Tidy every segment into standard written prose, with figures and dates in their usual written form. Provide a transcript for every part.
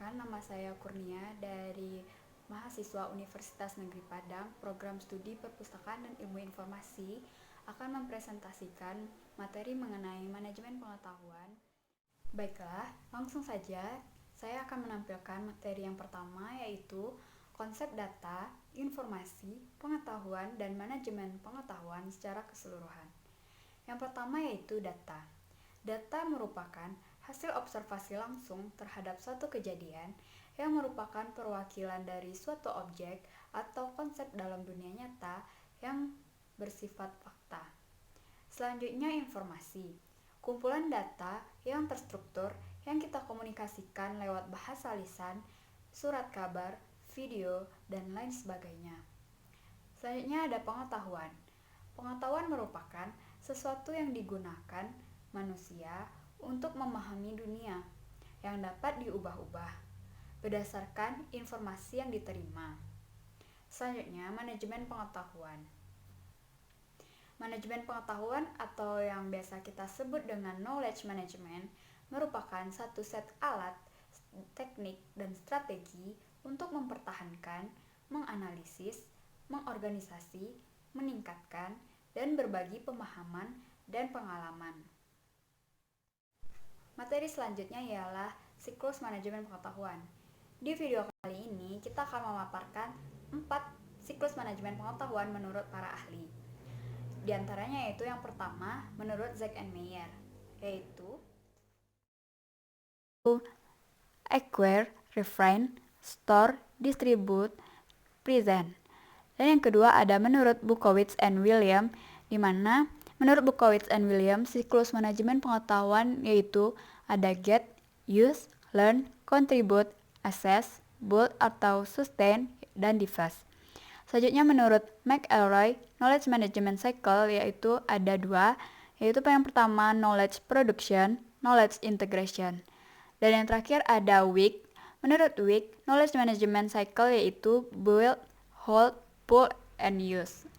Perkenalkan, nama saya Kurnia dari mahasiswa Universitas Negeri Padang, program studi Perpustakaan dan Ilmu Informasi, akan mempresentasikan materi mengenai manajemen pengetahuan. Baiklah, langsung saja saya akan menampilkan materi yang pertama, yaitu konsep data, informasi, pengetahuan, dan manajemen pengetahuan secara keseluruhan. Yang pertama yaitu data. Data merupakan hasil observasi langsung terhadap suatu kejadian yang merupakan perwakilan dari suatu objek atau konsep dalam dunia nyata yang bersifat fakta. Selanjutnya informasi. Kumpulan data yang terstruktur yang kita komunikasikan lewat bahasa lisan, surat kabar, video, dan lain sebagainya. Selanjutnya ada pengetahuan. Pengetahuan merupakan sesuatu yang digunakan manusia untuk memahami dunia yang dapat diubah-ubah berdasarkan informasi yang diterima. Selanjutnya, manajemen pengetahuan. Manajemen pengetahuan atau yang biasa kita sebut dengan knowledge management merupakan satu set alat, teknik, dan strategi untuk mempertahankan, menganalisis, mengorganisasi, meningkatkan, dan berbagi pemahaman dan pengalaman. Materi selanjutnya ialah siklus manajemen pengetahuan. Di video kali ini kita akan memaparkan 4 siklus manajemen pengetahuan menurut para ahli. Di antaranya yaitu yang pertama menurut Zak and Meyer, yaitu acquire, refine, store, distribute, present. Dan yang kedua ada menurut Bukowitz and William, di mana menurut Bukowitz and William, siklus manajemen pengetahuan yaitu ada get, use, learn, contribute, assess, build atau sustain, dan diffuse. Selanjutnya menurut McElroy, knowledge management cycle yaitu ada dua, yaitu yang pertama knowledge production, knowledge integration. Dan yang terakhir ada Wick. Menurut Wick, knowledge management cycle yaitu build, hold, pull, and use.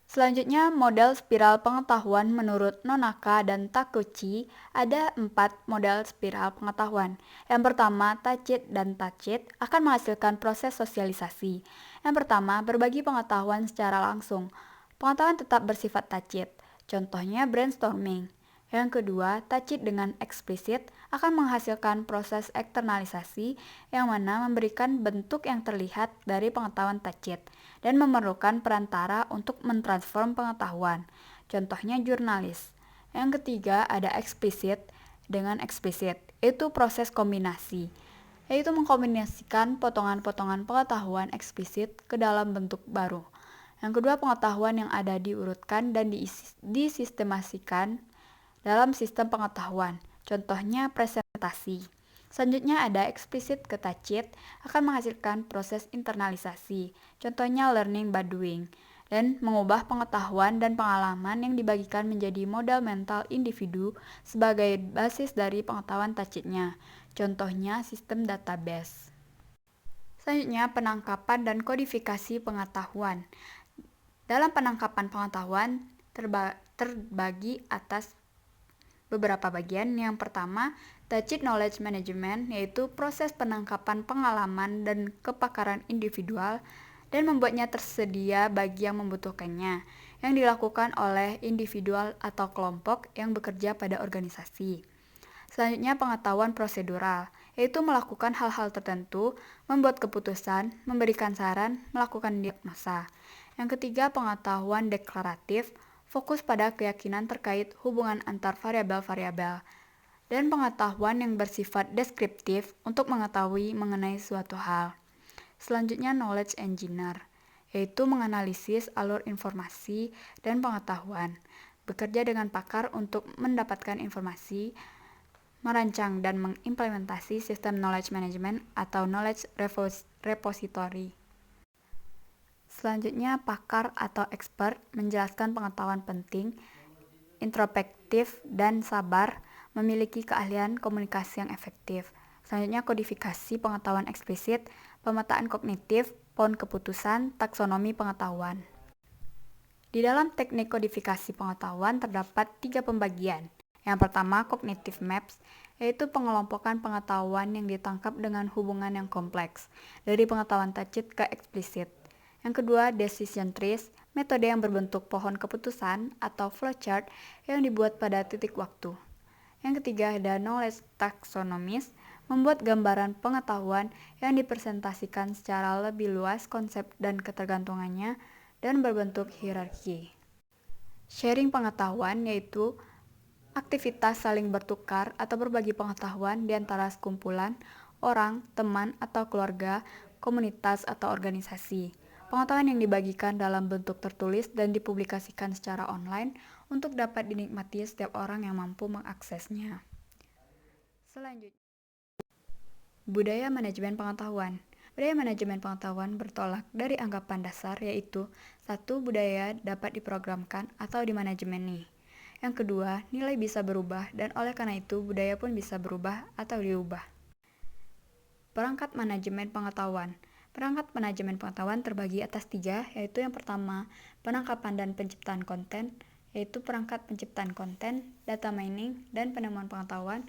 Selanjutnya, model spiral pengetahuan menurut Nonaka dan Takeuchi. Ada 4 model spiral pengetahuan. Yang pertama, Tacit dan Tacit akan menghasilkan proses sosialisasi. Yang pertama, berbagi pengetahuan secara langsung. Pengetahuan tetap bersifat tacit. Contohnya brainstorming. Yang kedua, tacit dengan eksplisit akan menghasilkan proses eksternalisasi yang mana memberikan bentuk yang terlihat dari pengetahuan tacit dan memerlukan perantara untuk mentransform pengetahuan. Contohnya jurnalis. Yang ketiga, ada eksplisit dengan eksplisit. Itu proses kombinasi, yaitu mengkombinasikan potongan-potongan pengetahuan eksplisit ke dalam bentuk baru. Yang kedua, pengetahuan yang ada diurutkan dan disistemasikan dalam sistem pengetahuan. Contohnya presentasi. Selanjutnya ada eksplisit ke tacit akan menghasilkan proses internalisasi. Contohnya learning by doing, dan mengubah pengetahuan dan pengalaman yang dibagikan menjadi modal mental individu sebagai basis dari pengetahuan tacitnya. Contohnya sistem database. Selanjutnya penangkapan dan kodifikasi pengetahuan. Dalam penangkapan pengetahuan terbagi atas beberapa bagian. Yang pertama, tacit knowledge management, yaitu proses penangkapan pengalaman dan kepakaran individual dan membuatnya tersedia bagi yang membutuhkannya, yang dilakukan oleh individual atau kelompok yang bekerja pada organisasi. Selanjutnya, pengetahuan prosedural, yaitu melakukan hal-hal tertentu, membuat keputusan, memberikan saran, melakukan diagnosa. Yang ketiga, pengetahuan deklaratif, fokus pada keyakinan terkait hubungan antar variabel-variabel, dan pengetahuan yang bersifat deskriptif untuk mengetahui mengenai suatu hal. Selanjutnya, knowledge engineer, yaitu menganalisis alur informasi dan pengetahuan, bekerja dengan pakar untuk mendapatkan informasi, merancang dan mengimplementasi sistem knowledge management atau knowledge repository. Selanjutnya, pakar atau expert menjelaskan pengetahuan penting, introspektif, dan sabar, memiliki keahlian komunikasi yang efektif. Selanjutnya, kodifikasi pengetahuan eksplisit, pemetaan kognitif, pohon keputusan, taksonomi pengetahuan. Di dalam teknik kodifikasi pengetahuan terdapat 3 pembagian. Yang pertama, cognitive maps, yaitu pengelompokan pengetahuan yang ditangkap dengan hubungan yang kompleks, dari pengetahuan tacit ke eksplisit. Yang kedua, decision trees, metode yang berbentuk pohon keputusan atau flowchart yang dibuat pada titik waktu. Yang ketiga, ada knowledge taxonomies, membuat gambaran pengetahuan yang dipresentasikan secara lebih luas konsep dan ketergantungannya dan berbentuk hierarki. Sharing pengetahuan yaitu aktivitas saling bertukar atau berbagi pengetahuan di antara sekumpulan orang, teman atau keluarga, komunitas atau organisasi. Pengetahuan yang dibagikan dalam bentuk tertulis dan dipublikasikan secara online untuk dapat dinikmati setiap orang yang mampu mengaksesnya. Selanjutnya, budaya manajemen pengetahuan. Budaya manajemen pengetahuan bertolak dari anggapan dasar yaitu 1. Budaya dapat diprogramkan atau dimanajemeni. Yang kedua, nilai bisa berubah dan oleh karena itu budaya pun bisa berubah atau diubah. Perangkat manajemen pengetahuan. Perangkat manajemen pengetahuan terbagi atas 3, yaitu yang pertama, penangkapan dan penciptaan konten, yaitu perangkat penciptaan konten, data mining, dan penemuan pengetahuan.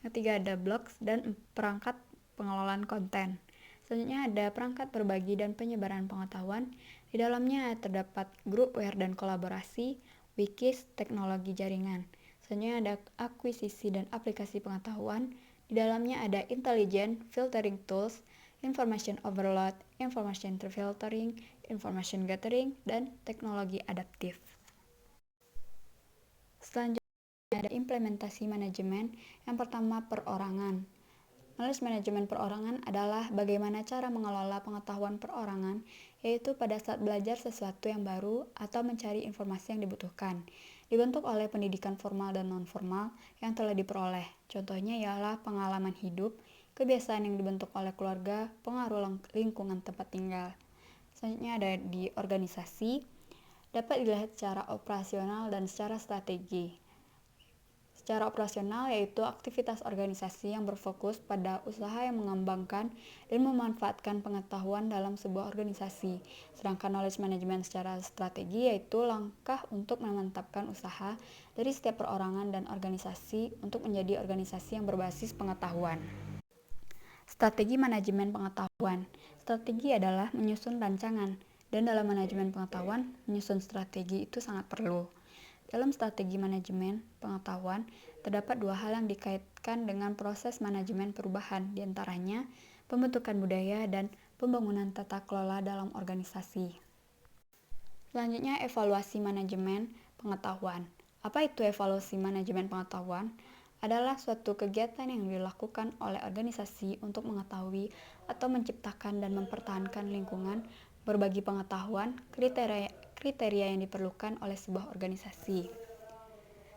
Yang ketiga ada blogs dan perangkat pengelolaan konten. Selanjutnya ada perangkat berbagi dan penyebaran pengetahuan. Di dalamnya terdapat grup WR dan kolaborasi, wikis, teknologi jaringan. Selanjutnya ada akuisisi dan aplikasi pengetahuan. Di dalamnya ada intelligent filtering tools, information overload, information filtering, information gathering, dan teknologi adaptif. Selanjutnya ada implementasi manajemen. Yang pertama, perorangan. Knowledge manajemen perorangan adalah bagaimana cara mengelola pengetahuan perorangan, yaitu pada saat belajar sesuatu yang baru atau mencari informasi yang dibutuhkan. Dibentuk oleh pendidikan formal dan non-formal yang telah diperoleh. Contohnya ialah pengalaman hidup, kebiasaan yang dibentuk oleh keluarga, pengaruh lingkungan tempat tinggal. Selanjutnya ada di organisasi, dapat dilihat secara operasional dan secara strategi. Secara operasional yaitu aktivitas organisasi yang berfokus pada usaha yang mengembangkan dan memanfaatkan pengetahuan dalam sebuah organisasi. Sedangkan knowledge management secara strategi yaitu langkah untuk memantapkan usaha dari setiap perorangan dan organisasi untuk menjadi organisasi yang berbasis pengetahuan. Strategi manajemen pengetahuan. Strategi adalah menyusun rancangan, dan dalam manajemen pengetahuan, menyusun strategi itu sangat perlu. Dalam strategi manajemen pengetahuan, terdapat 2 hal yang dikaitkan dengan proses manajemen perubahan, diantaranya pembentukan budaya dan pembangunan tata kelola dalam organisasi. Selanjutnya, evaluasi manajemen pengetahuan. Apa itu evaluasi manajemen pengetahuan? Adalah suatu kegiatan yang dilakukan oleh organisasi untuk mengetahui atau menciptakan dan mempertahankan lingkungan, berbagi pengetahuan, kriteria yang diperlukan oleh sebuah organisasi.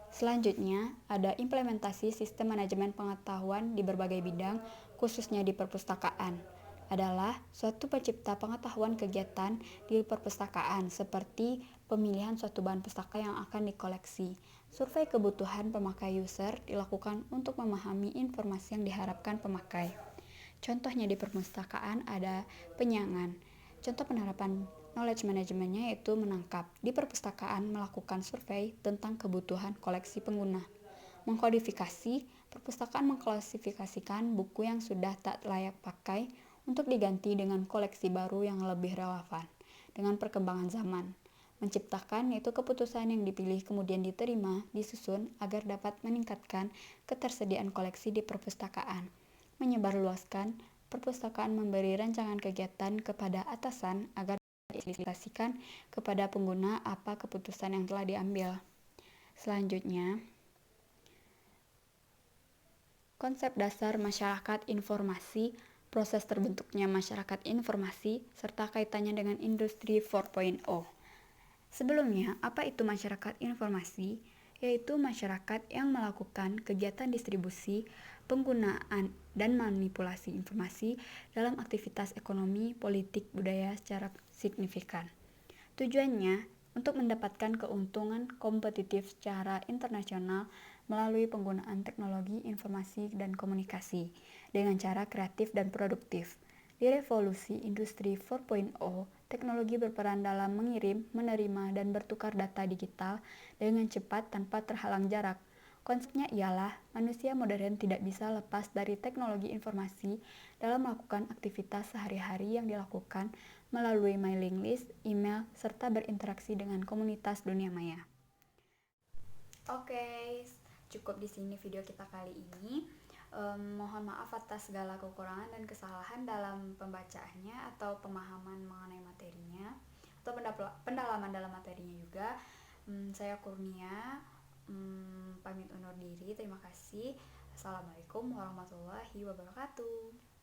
Selanjutnya, ada implementasi sistem manajemen pengetahuan di berbagai bidang, khususnya di perpustakaan. Adalah suatu pencipta pengetahuan kegiatan di perpustakaan, seperti pemilihan suatu bahan pustaka yang akan dikoleksi. Survei kebutuhan pemakai user dilakukan untuk memahami informasi yang diharapkan pemakai. Contohnya di perpustakaan ada penyangan. Contoh penerapan knowledge manajemennya yaitu menangkap. Di perpustakaan melakukan survei tentang kebutuhan koleksi pengguna. Mengkodifikasi, perpustakaan mengklasifikasikan buku yang sudah tak layak pakai untuk diganti dengan koleksi baru yang lebih relevan dengan perkembangan zaman. Menciptakan yaitu keputusan yang dipilih kemudian diterima, disusun agar dapat meningkatkan ketersediaan koleksi di perpustakaan. Menyebarluaskan, perpustakaan memberi rancangan kegiatan kepada atasan agar diaplikasikan kepada pengguna apa keputusan yang telah diambil. Selanjutnya, konsep dasar masyarakat informasi, proses terbentuknya masyarakat informasi, serta kaitannya dengan industri 4.0. Sebelumnya, apa itu masyarakat informasi? Yaitu masyarakat yang melakukan kegiatan distribusi, penggunaan, dan manipulasi informasi dalam aktivitas ekonomi, politik, budaya secara signifikan. Tujuannya untuk mendapatkan keuntungan kompetitif secara internasional melalui penggunaan teknologi informasi dan komunikasi dengan cara kreatif dan produktif. Di revolusi industri 4.0, teknologi berperan dalam mengirim, menerima, dan bertukar data digital dengan cepat tanpa terhalang jarak. Konsepnya ialah manusia modern tidak bisa lepas dari teknologi informasi dalam melakukan aktivitas sehari-hari yang dilakukan melalui mailing list, email, serta berinteraksi dengan komunitas dunia maya. Oke, cukup di sini video kita kali ini. Mohon maaf atas segala kekurangan dan kesalahan dalam pembacaannya atau pemahaman mengenai materinya atau pendalaman dalam materinya juga. Saya Kurnia, pamit undur diri. Terima kasih. Assalamualaikum warahmatullahi wabarakatuh.